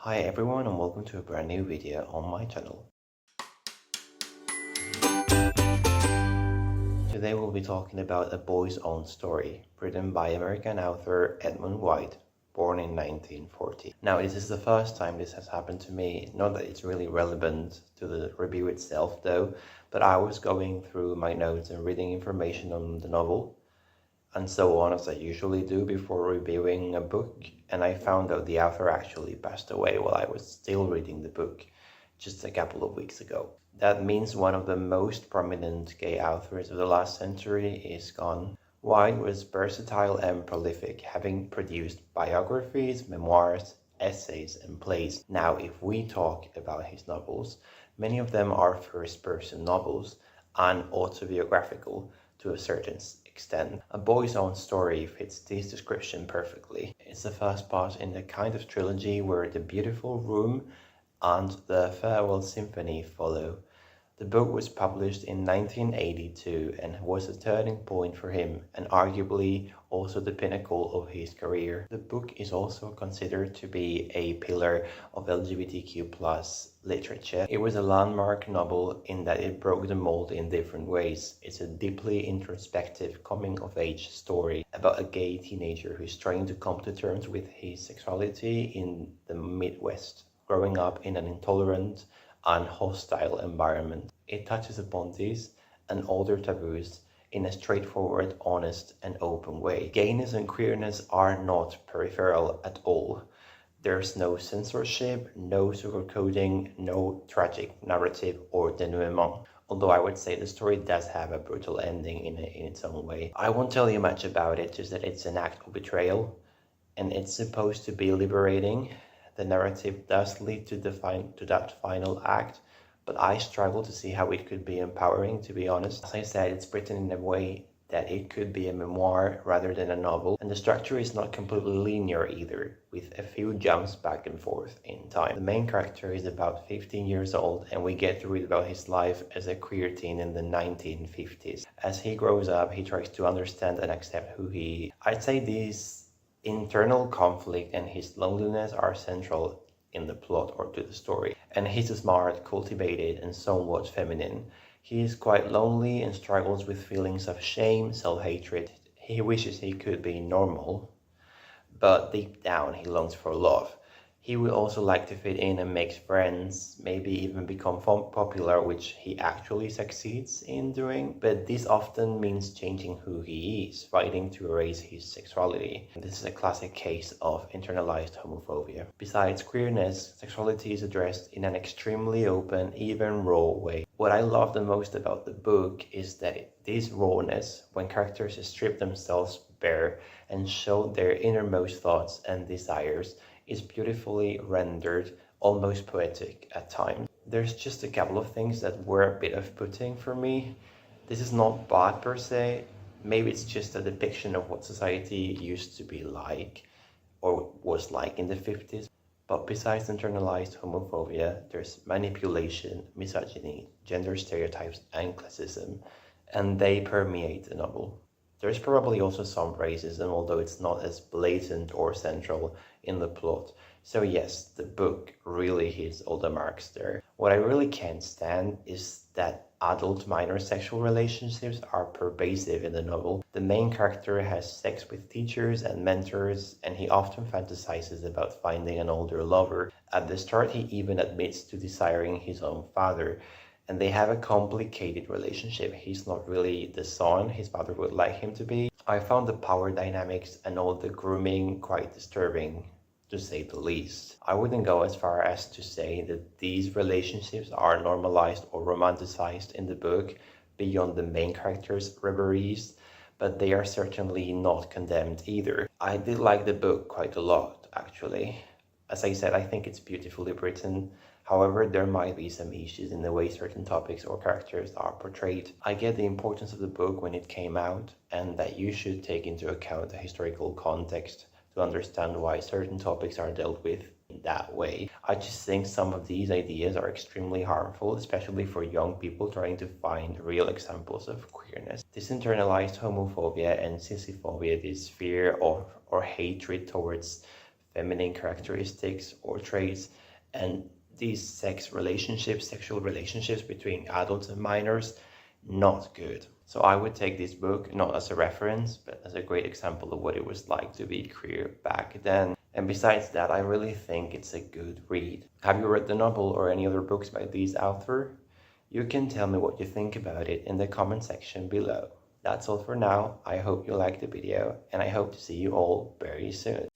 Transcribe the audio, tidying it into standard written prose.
Hi everyone and welcome to a brand new video on my channel. Today we'll be talking about A Boy's Own Story, written by American author Edmund White, born in 1940. Now this is the first time this has happened to me, not that it's really relevant to the review itself though, but I was going through my notes and reading information on the novel and so on, as I usually do before reviewing a book, and I found out the author actually passed away while I was still reading the book just a couple of weeks ago. That means one of the most prominent gay authors of the last century is gone. White was versatile and prolific, having produced biographies, memoirs, essays, and plays. Now, if we talk about his novels, many of them are first-person novels and autobiographical to a certain extent. A Boy's Own Story fits this description perfectly. It's the first part in the kind of trilogy where The Beautiful Room and The Farewell Symphony follow. The book was published in 1982 and was a turning point for him and arguably also the pinnacle of his career. The book is also considered to be a pillar of LGBTQ+ literature. It was a landmark novel in that it broke the mold in different ways. It's a deeply introspective coming-of-age story about a gay teenager who's trying to come to terms with his sexuality in the Midwest, growing up in an intolerant and hostile environment. It touches upon these and other taboos in a straightforward, honest, and open way. Gayness and queerness are not peripheral at all. There's no censorship, no sugarcoating, no tragic narrative or denouement. Although I would say the story does have a brutal ending in its own way. I won't tell you much about it, just that it's an act of betrayal and it's supposed to be liberating. The narrative does lead to that final act, but I struggle to see how it could be empowering, to be honest. As I said, it's written in a way that it could be a memoir rather than a novel, and the structure is not completely linear either, with a few jumps back and forth in time. The main character is about 15 years old, and we get to read about his life as a queer teen in the 1950s. As he grows up, he tries to understand and accept who he is. I'd say these internal conflict and his loneliness are central in the plot or to the story. And he's smart, cultivated, and somewhat feminine. He is quite lonely and struggles with feelings of shame, self-hatred. He wishes he could be normal, but deep down he longs for love. He would also like to fit in and make friends, maybe even become popular, which he actually succeeds in doing. But this often means changing who he is, fighting to erase his sexuality. This is a classic case of internalized homophobia. Besides queerness, sexuality is addressed in an extremely open, even raw way. What I love the most about the book is that this rawness, when characters strip themselves bare and show their innermost thoughts and desires, is beautifully rendered, almost poetic at times. There's just a couple of things that were a bit off-putting for me. This is not bad per se, maybe it's just a depiction of what society used to be like, or was like in the 50s. But besides internalized homophobia, there's manipulation, misogyny, gender stereotypes, and classism, and they permeate the novel. There's probably also some racism, although it's not as blatant or central in the plot. So yes, the book really hits all the marks there. What I really can't stand is that adult minor sexual relationships are pervasive in the novel. The main character has sex with teachers and mentors, and he often fantasizes about finding an older lover. At the start, he even admits to desiring his own father, and they have a complicated relationship. He's not really the son his father would like him to be. I found the power dynamics and all the grooming quite disturbing, to say the least. I wouldn't go as far as to say that these relationships are normalized or romanticized in the book beyond the main character's reveries, but they are certainly not condemned either. I did like the book quite a lot, actually. As I said, I think it's beautifully written. However, there might be some issues in the way certain topics or characters are portrayed. I get the importance of the book when it came out, and that you should take into account the historical context to understand why certain topics are dealt with in that way. I just think some of these ideas are extremely harmful, especially for young people trying to find real examples of queerness. This internalized homophobia and sissiphobia, this fear of or hatred towards feminine characteristics or traits, and these sexual relationships between adults and minors, not good. So I would take this book not as a reference, but as a great example of what it was like to be queer back then. And besides that, I really think it's a good read. Have you read the novel or any other books by this author? You can tell me what you think about it in the comment section below. That's all for now. I hope you liked the video, and I hope to see you all very soon.